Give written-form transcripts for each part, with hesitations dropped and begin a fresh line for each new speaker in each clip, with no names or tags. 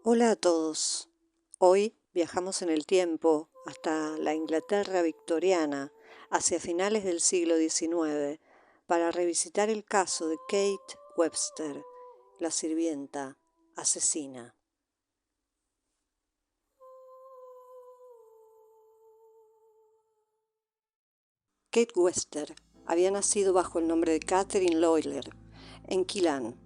Hola a todos. Hoy viajamos en el tiempo hasta la Inglaterra victoriana, hacia finales del siglo XIX, para revisitar el caso de Kate Webster, la sirvienta asesina. Kate Webster había nacido bajo el nombre de Catherine Lawler en Quillan,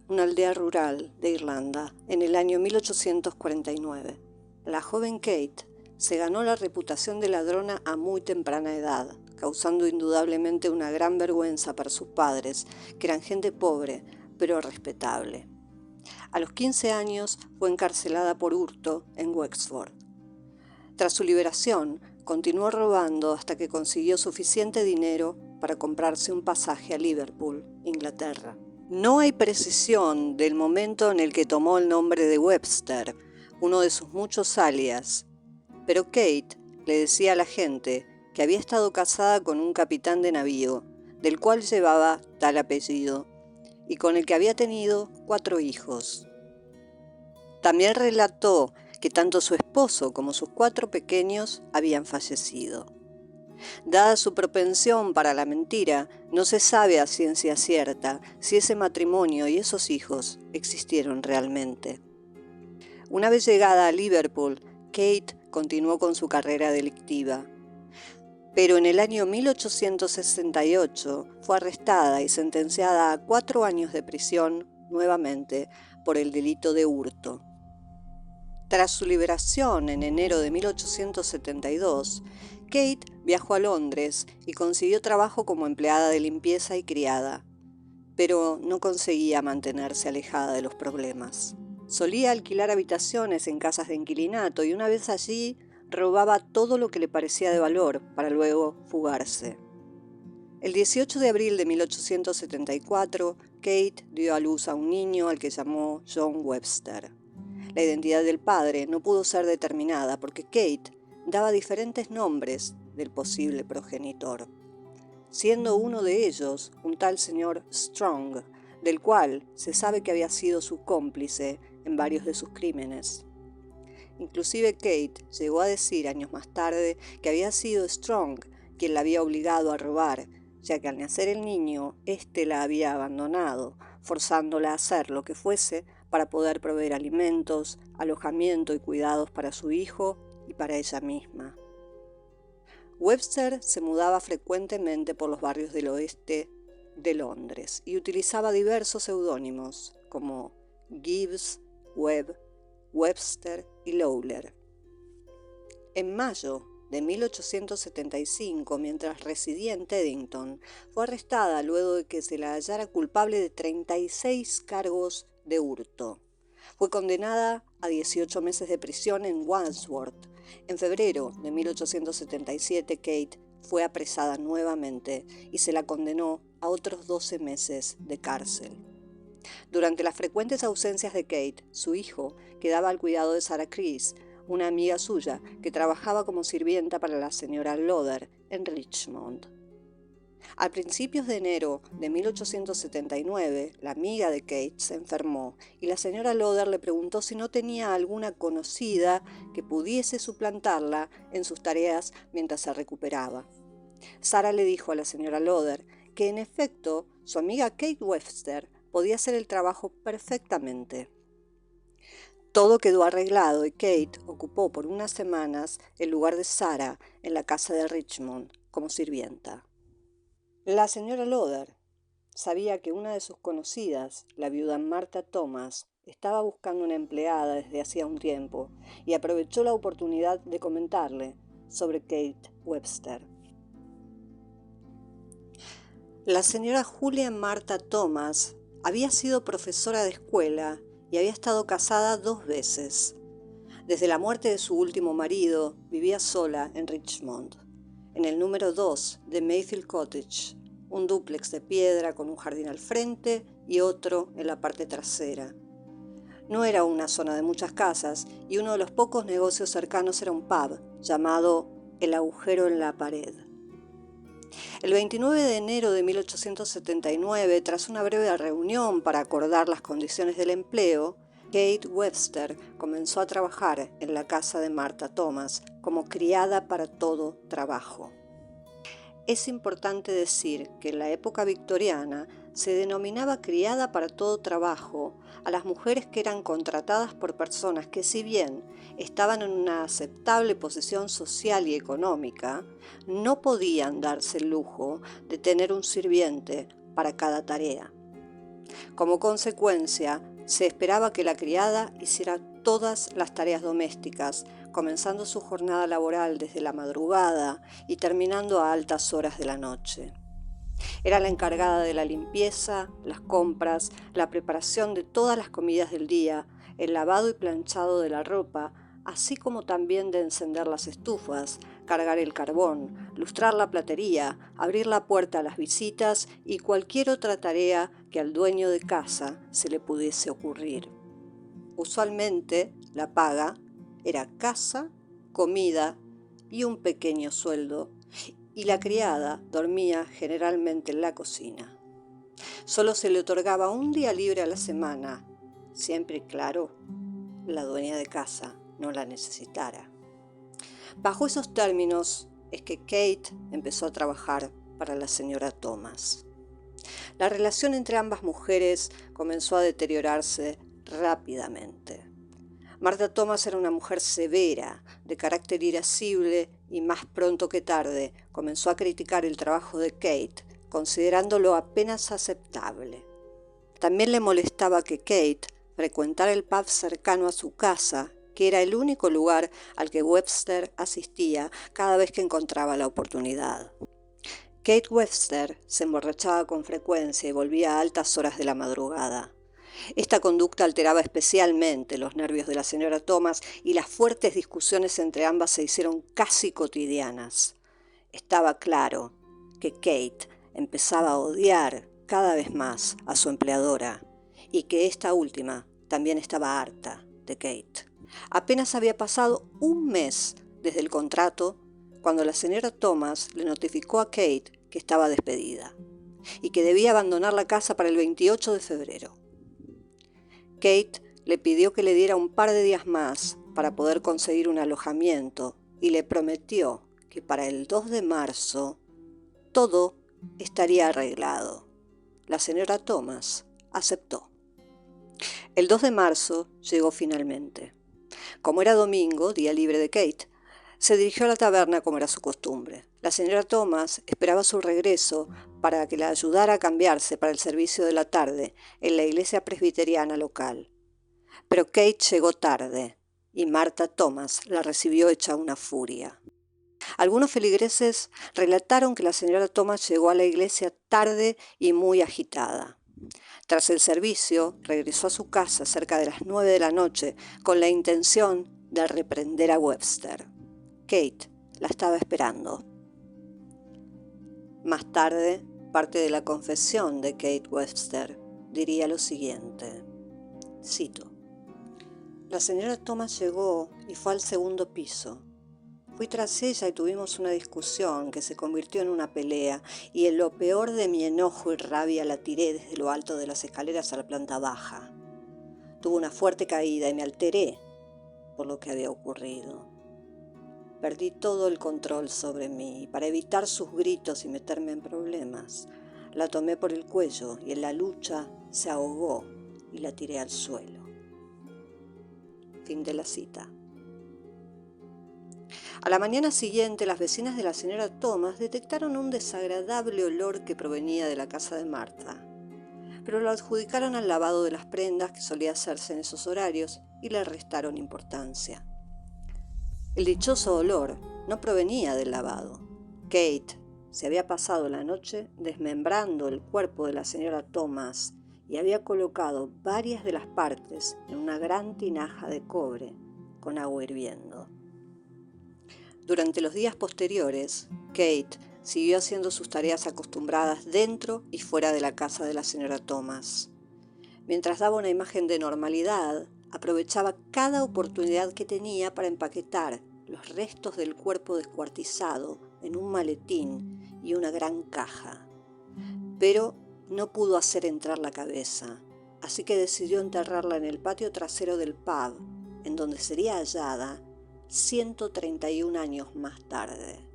una aldea rural de Irlanda, en el año 1849. La joven Kate se ganó la reputación de ladrona a muy temprana edad, causando indudablemente una gran vergüenza para sus padres, que eran gente pobre, pero respetable. A los 15 años fue encarcelada por hurto en Wexford. Tras su liberación, continuó robando hasta que consiguió suficiente dinero para comprarse un pasaje a Liverpool, Inglaterra. No hay precisión del momento en el que tomó el nombre de Webster, uno de sus muchos alias, pero Kate le decía a la gente que había estado casada con un capitán de navío, del cual llevaba tal apellido, y con el que había tenido 4 hijos. También relató que tanto su esposo como sus 4 pequeños habían fallecido. Dada su propensión para la mentira, no se sabe a ciencia cierta si ese matrimonio y esos hijos existieron realmente. Una vez llegada a Liverpool, Kate continuó con su carrera delictiva. Pero en el año 1868 fue arrestada y sentenciada a 4 años de prisión nuevamente por el delito de hurto. Tras su liberación en enero de 1872, Kate viajó a Londres y consiguió trabajo como empleada de limpieza y criada, pero no conseguía mantenerse alejada de los problemas. Solía alquilar habitaciones en casas de inquilinato y una vez allí robaba todo lo que le parecía de valor para luego fugarse. El 18 de abril de 1874, Kate dio a luz a un niño al que llamó John Webster. La identidad del padre no pudo ser determinada porque Kate daba diferentes nombres del posible progenitor, siendo uno de ellos un tal señor Strong, del cual se sabe que había sido su cómplice en varios de sus crímenes. Inclusive Kate llegó a decir años más tarde que había sido Strong quien la había obligado a robar, ya que al nacer el niño, éste la había abandonado, forzándola a hacer lo que fuese para poder proveer alimentos, alojamiento y cuidados para su hijo y para ella misma. Webster se mudaba frecuentemente por los barrios del oeste de Londres y utilizaba diversos seudónimos como Gibbs, Webb, Webster y Lawler. En mayo de 1875, mientras residía en Teddington, fue arrestada luego de que se la hallara culpable de 36 cargos de hurto. Fue condenada a 18 meses de prisión en Wandsworth. En febrero de 1877, Kate fue apresada nuevamente y se la condenó a otros 12 meses de cárcel. Durante las frecuentes ausencias de Kate, su hijo quedaba al cuidado de Sarah Chris, una amiga suya que trabajaba como sirvienta para la señora Lawler en Richmond. A principios de enero de 1879, la amiga de Kate se enfermó y la señora Lawler le preguntó si no tenía alguna conocida que pudiese suplantarla en sus tareas mientras se recuperaba. Sarah le dijo a la señora Lawler que en efecto su amiga Kate Webster podía hacer el trabajo perfectamente. Todo quedó arreglado y Kate ocupó por unas semanas el lugar de Sarah en la casa de Richmond como sirvienta. La señora Lawler sabía que una de sus conocidas, la viuda Martha Thomas, estaba buscando una empleada desde hacía un tiempo y aprovechó la oportunidad de comentarle sobre Kate Webster. La señora Julia Martha Thomas había sido profesora de escuela y había estado casada 2 veces. Desde la muerte de su último marido, vivía sola en Richmond, en el número 2 de Mayfield Cottage, un dúplex de piedra con un jardín al frente y otro en la parte trasera. No era una zona de muchas casas y uno de los pocos negocios cercanos era un pub llamado El Agujero en la Pared. El 29 de enero de 1879, tras una breve reunión para acordar las condiciones del empleo, Kate Webster comenzó a trabajar en la casa de Martha Thomas como criada para todo trabajo. Es importante decir que en la época victoriana se denominaba criada para todo trabajo a las mujeres que eran contratadas por personas que, si bien estaban en una aceptable posición social y económica, no podían darse el lujo de tener un sirviente para cada tarea. Como consecuencia, se esperaba que la criada hiciera todas las tareas domésticas, comenzando su jornada laboral desde la madrugada y terminando a altas horas de la noche. Era la encargada de la limpieza, las compras, la preparación de todas las comidas del día, el lavado y planchado de la ropa, así como también de encender las estufas, cargar el carbón, lustrar la platería, abrir la puerta a las visitas y cualquier otra tarea que al dueño de casa se le pudiese ocurrir. Usualmente la paga era casa, comida y un pequeño sueldo, y la criada dormía generalmente en la cocina. Solo se le otorgaba un día libre a la semana, siempre, claro, la dueña de casa no la necesitara. Bajo esos términos es que Kate empezó a trabajar para la señora Thomas. La relación entre ambas mujeres comenzó a deteriorarse rápidamente. Martha Thomas era una mujer severa, de carácter irascible y más pronto que tarde comenzó a criticar el trabajo de Kate, considerándolo apenas aceptable. También le molestaba que Kate frecuentara el pub cercano a su casa, que era el único lugar al que Webster asistía cada vez que encontraba la oportunidad. Kate Webster se emborrachaba con frecuencia y volvía a altas horas de la madrugada. Esta conducta alteraba especialmente los nervios de la señora Thomas y las fuertes discusiones entre ambas se hicieron casi cotidianas. Estaba claro que Kate empezaba a odiar cada vez más a su empleadora y que esta última también estaba harta de Kate. Apenas había pasado un mes desde el contrato cuando la señora Thomas le notificó a Kate que estaba despedida y que debía abandonar la casa para el 28 de febrero. Kate le pidió que le diera un par de días más para poder conseguir un alojamiento y le prometió que para el 2 de marzo todo estaría arreglado. La señora Thomas aceptó. El 2 de marzo llegó finalmente. Como era domingo, día libre de Kate, se dirigió a la taberna como era su costumbre. La señora Thomas esperaba su regreso para que la ayudara a cambiarse para el servicio de la tarde en la iglesia presbiteriana local. Pero Kate llegó tarde y Martha Thomas la recibió hecha una furia. Algunos feligreses relataron que la señora Thomas llegó a la iglesia tarde y muy agitada. Tras el servicio, regresó a su casa cerca de las 9 de la noche con la intención de reprender a Webster. Kate la estaba esperando. Más tarde, parte de la confesión de Kate Webster diría lo siguiente, cito: La señora Thomas llegó y fue al segundo piso. Fui tras ella y tuvimos una discusión que se convirtió en una pelea, y en lo peor de mi enojo y rabia la tiré desde lo alto de las escaleras a la planta baja. Tuve una fuerte caída y me alteré por lo que había ocurrido. Perdí todo el control sobre mí y para evitar sus gritos y meterme en problemas, la tomé por el cuello y en la lucha se ahogó y la tiré al suelo. Fin de la cita. A la mañana siguiente, las vecinas de la señora Thomas detectaron un desagradable olor que provenía de la casa de Martha, pero lo adjudicaron al lavado de las prendas que solía hacerse en esos horarios y le restaron importancia. El dichoso olor no provenía del lavado. Kate se había pasado la noche desmembrando el cuerpo de la señora Thomas y había colocado varias de las partes en una gran tinaja de cobre con agua hirviendo. Durante los días posteriores, Kate siguió haciendo sus tareas acostumbradas dentro y fuera de la casa de la señora Thomas. Mientras daba una imagen de normalidad, aprovechaba cada oportunidad que tenía para empaquetar los restos del cuerpo descuartizado en un maletín y una gran caja. Pero no pudo hacer entrar la cabeza así que decidió enterrarla en el patio trasero del pub, en donde sería hallada 131 años más tarde.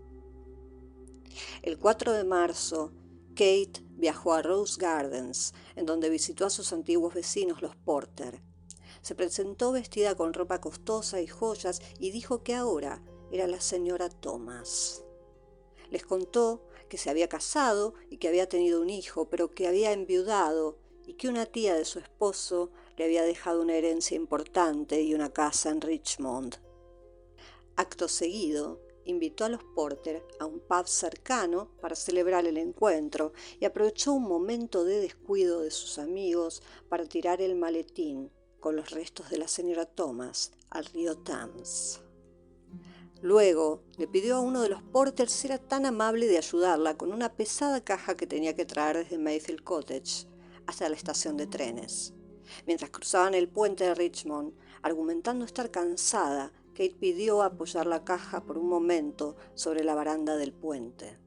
El 4 de marzo, Kate viajó a Rose Gardens, en donde visitó a sus antiguos vecinos, los Porter. Se presentó vestida con ropa costosa y joyas y dijo que ahora era la señora Thomas. Les contó que se había casado y que había tenido un hijo, pero que había enviudado y que una tía de su esposo le había dejado una herencia importante y una casa en Richmond. Acto seguido, invitó a los Porter a un pub cercano para celebrar el encuentro y aprovechó un momento de descuido de sus amigos para tirar el maletín con los restos de la señora Thomas al río Thames. Luego le pidió a uno de los Porter si era tan amable de ayudarla con una pesada caja que tenía que traer desde Mayfield Cottage hasta la estación de trenes. Mientras cruzaban el puente de Richmond, argumentando estar cansada, Kate pidió apoyar la caja por un momento sobre la baranda del puente.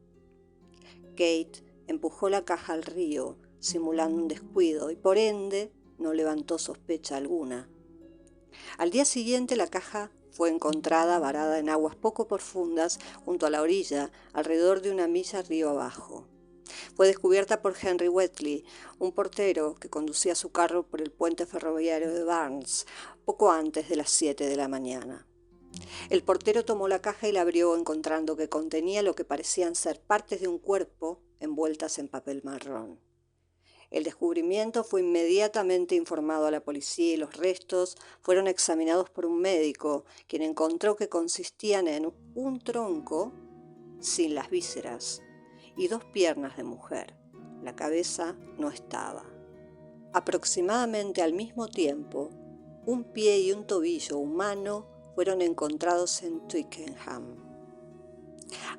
Kate empujó la caja al río, simulando un descuido, y por ende no levantó sospecha alguna. Al día siguiente la caja fue encontrada varada en aguas poco profundas junto a la orilla, alrededor de una milla río abajo. Fue descubierta por Henry Wheatley, un portero que conducía su carro por el puente ferroviario de Barnes, poco antes de las 7 de la mañana. El portero tomó la caja y la abrió, encontrando que contenía lo que parecían ser partes de un cuerpo envueltas en papel marrón. El descubrimiento fue inmediatamente informado a la policía y los restos fueron examinados por un médico, quien encontró que consistían en un tronco sin las vísceras y 2 piernas de mujer. La cabeza no estaba. Aproximadamente al mismo tiempo, un pie y un tobillo humano fueron encontrados en Twickenham.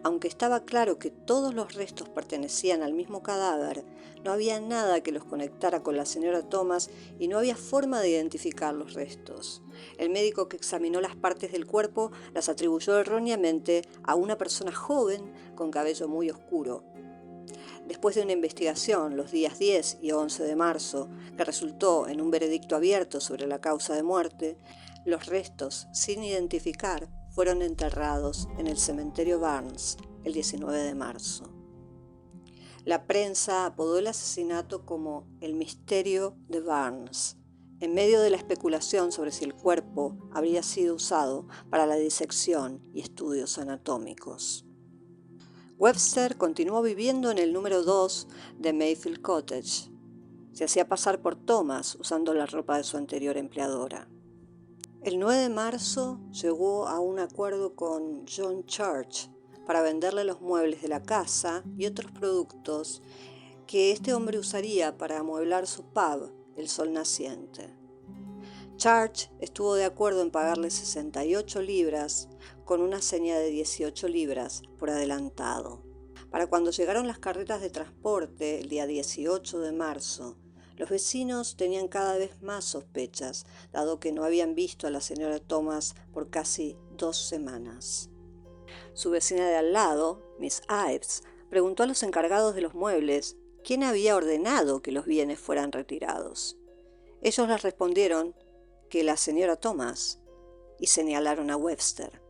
Aunque estaba claro que todos los restos pertenecían al mismo cadáver, no había nada que los conectara con la señora Thomas y no había forma de identificar los restos. El médico que examinó las partes del cuerpo las atribuyó erróneamente a una persona joven con cabello muy oscuro. Después de una investigación los días 10 y 11 de marzo, que resultó en un veredicto abierto sobre la causa de muerte, los restos, sin identificar, fueron enterrados en el cementerio Barnes el 19 de marzo. La prensa apodó el asesinato como el misterio de Barnes, en medio de la especulación sobre si el cuerpo habría sido usado para la disección y estudios anatómicos. Webster continuó viviendo en el número 2 de Mayfield Cottage. Se hacía pasar por Thomas usando la ropa de su anterior empleadora. El 9 de marzo llegó a un acuerdo con John Church para venderle los muebles de la casa y otros productos que este hombre usaría para amueblar su pub, El Sol Naciente. Church estuvo de acuerdo en pagarle 68 libras con una seña de 18 libras por adelantado. Para cuando llegaron las carretas de transporte el día 18 de marzo, los vecinos tenían cada vez más sospechas, dado que no habían visto a la señora Thomas por casi 2 semanas. Su vecina de al lado, Miss Ives, preguntó a los encargados de los muebles quién había ordenado que los bienes fueran retirados. Ellos les respondieron que la señora Thomas, y señalaron a Webster.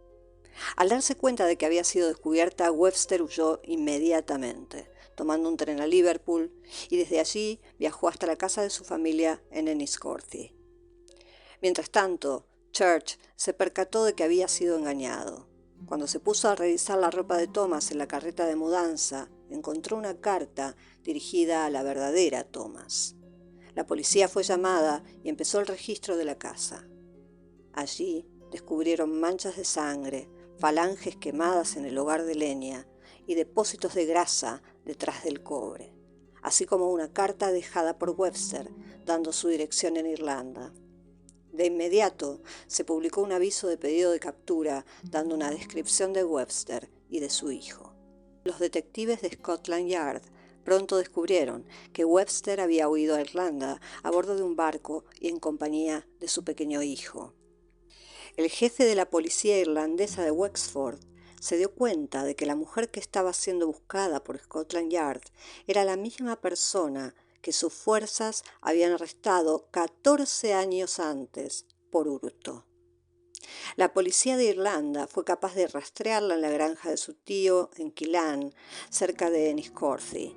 Al darse cuenta de que había sido descubierta, Webster huyó inmediatamente, tomando un tren a Liverpool, y desde allí viajó hasta la casa de su familia en Enniscorthy. Mientras tanto, Church se percató de que había sido engañado. Cuando se puso a revisar la ropa de Thomas en la carreta de mudanza, encontró una carta dirigida a la verdadera Thomas. La policía fue llamada y empezó el registro de la casa. Allí descubrieron manchas de sangre, falanges quemadas en el hogar de leña y depósitos de grasa detrás del cobre, así como una carta dejada por Webster dando su dirección en Irlanda. De inmediato se publicó un aviso de pedido de captura dando una descripción de Webster y de su hijo. Los detectives de Scotland Yard pronto descubrieron que Webster había huido a Irlanda a bordo de un barco y en compañía de su pequeño hijo. El jefe de la policía irlandesa de Wexford se dio cuenta de que la mujer que estaba siendo buscada por Scotland Yard era la misma persona que sus fuerzas habían arrestado 14 años antes por hurto. La policía de Irlanda fue capaz de rastrearla en la granja de su tío en Killane, cerca de Enniscorthy,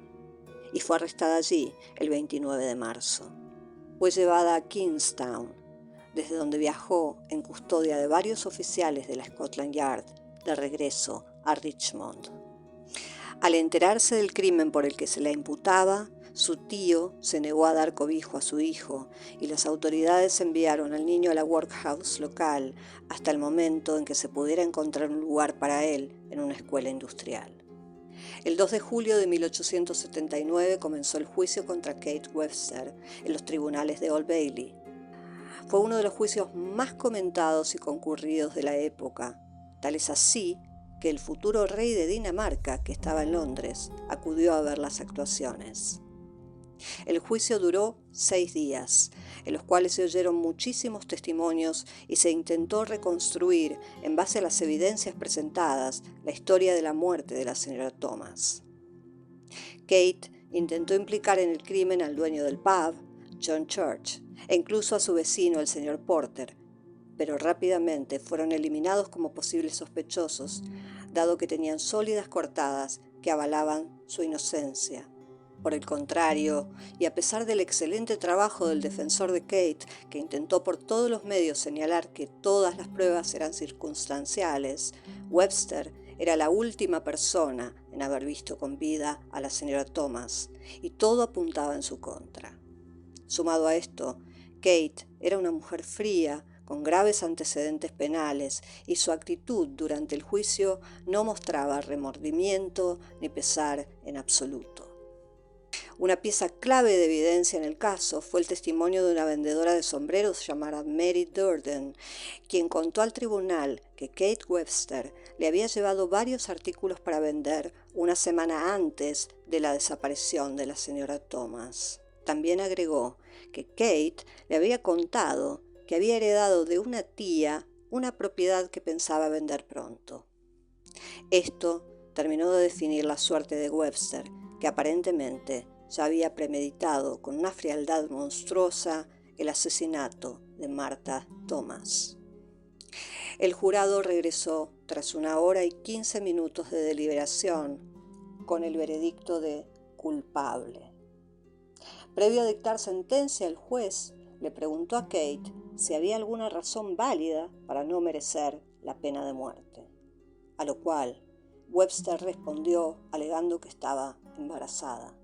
y fue arrestada allí el 29 de marzo. Fue llevada a Kingstown, desde donde viajó en custodia de varios oficiales de la Scotland Yard de regreso a Richmond. Al enterarse del crimen por el que se la imputaba, su tío se negó a dar cobijo a su hijo y las autoridades enviaron al niño a la workhouse local hasta el momento en que se pudiera encontrar un lugar para él en una escuela industrial. El 2 de julio de 1879 comenzó el juicio contra Kate Webster en los tribunales de Old Bailey. Fue uno de los juicios más comentados y concurridos de la época, tal es así que el futuro rey de Dinamarca, que estaba en Londres, acudió a ver las actuaciones. El juicio duró 6 días, en los cuales se oyeron muchísimos testimonios y se intentó reconstruir, en base a las evidencias presentadas, la historia de la muerte de la señora Thomas. Kate intentó implicar en el crimen al dueño del pub, John Church, e incluso a su vecino, el señor Porter, pero rápidamente fueron eliminados como posibles sospechosos, dado que tenían sólidas coartadas que avalaban su inocencia. Por el contrario, y a pesar del excelente trabajo del defensor de Kate, que intentó por todos los medios señalar que todas las pruebas eran circunstanciales, Webster era la última persona en haber visto con vida a la señora Thomas, y todo apuntaba en su contra. Sumado a esto, Kate era una mujer fría, con graves antecedentes penales, y su actitud durante el juicio no mostraba remordimiento ni pesar en absoluto. Una pieza clave de evidencia en el caso fue el testimonio de una vendedora de sombreros llamada Mary Durden, quien contó al tribunal que Kate Webster le había llevado varios artículos para vender una semana antes de la desaparición de la señora Thomas. También agregó que Kate le había contado que había heredado de una tía una propiedad que pensaba vender pronto. Esto terminó de definir la suerte de Webster, que aparentemente ya había premeditado con una frialdad monstruosa el asesinato de Martha Thomas. El jurado regresó tras 1 hora y 15 minutos de deliberación con el veredicto de culpable. Previo a dictar sentencia, el juez le preguntó a Kate si había alguna razón válida para no merecer la pena de muerte, a lo cual Webster respondió alegando que estaba embarazada.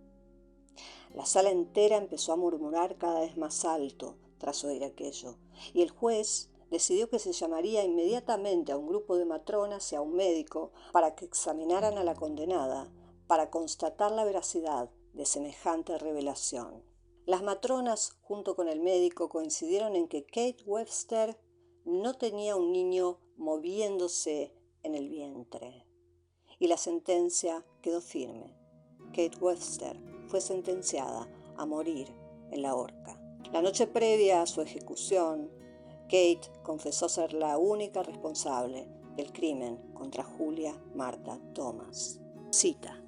La sala entera empezó a murmurar cada vez más alto tras oír aquello, y el juez decidió que se llamaría inmediatamente a un grupo de matronas y a un médico para que examinaran a la condenada, para constatar la veracidad de semejante revelación. Las matronas, junto con el médico, coincidieron en que Kate Webster no tenía un niño moviéndose en el vientre, y la sentencia quedó firme. Kate Webster fue sentenciada a morir en la horca. La noche previa a su ejecución, Kate confesó ser la única responsable del crimen contra Julia Martha Thomas. Cita: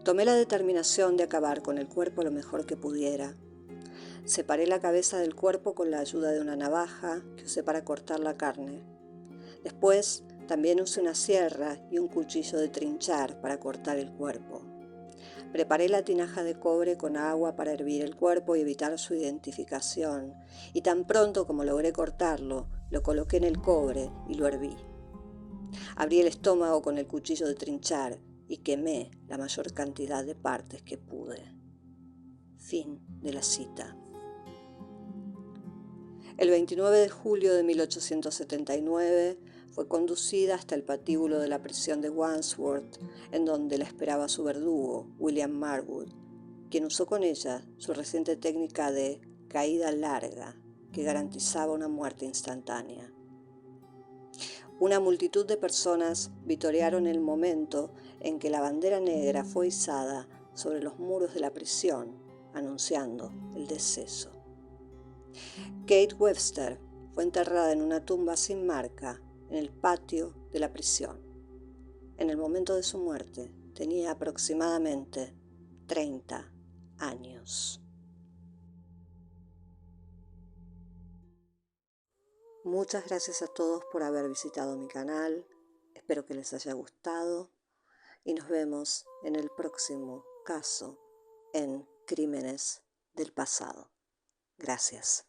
tomé la determinación de acabar con el cuerpo lo mejor que pudiera. Separé la cabeza del cuerpo con la ayuda de una navaja que usé para cortar la carne. Después, también usé una sierra y un cuchillo de trinchar para cortar el cuerpo. Preparé la tinaja de cobre con agua para hervir el cuerpo y evitar su identificación, y tan pronto como logré cortarlo, lo coloqué en el cobre y lo herví. Abrí el estómago con el cuchillo de trinchar y quemé la mayor cantidad de partes que pude. Fin de la cita. El 29 de julio de 1879 fue conducida hasta el patíbulo de la prisión de Wandsworth, en donde la esperaba su verdugo, William Marwood, quien usó con ella su reciente técnica de caída larga, que garantizaba una muerte instantánea. Una multitud de personas vitorearon el momento en que la bandera negra fue izada sobre los muros de la prisión, anunciando el deceso. Kate Webster fue enterrada en una tumba sin marca en el patio de la prisión. En el momento de su muerte tenía aproximadamente 30 años. Muchas gracias a todos por haber visitado mi canal. Espero que les haya gustado y nos vemos en el próximo caso en Crímenes del Pasado. Gracias.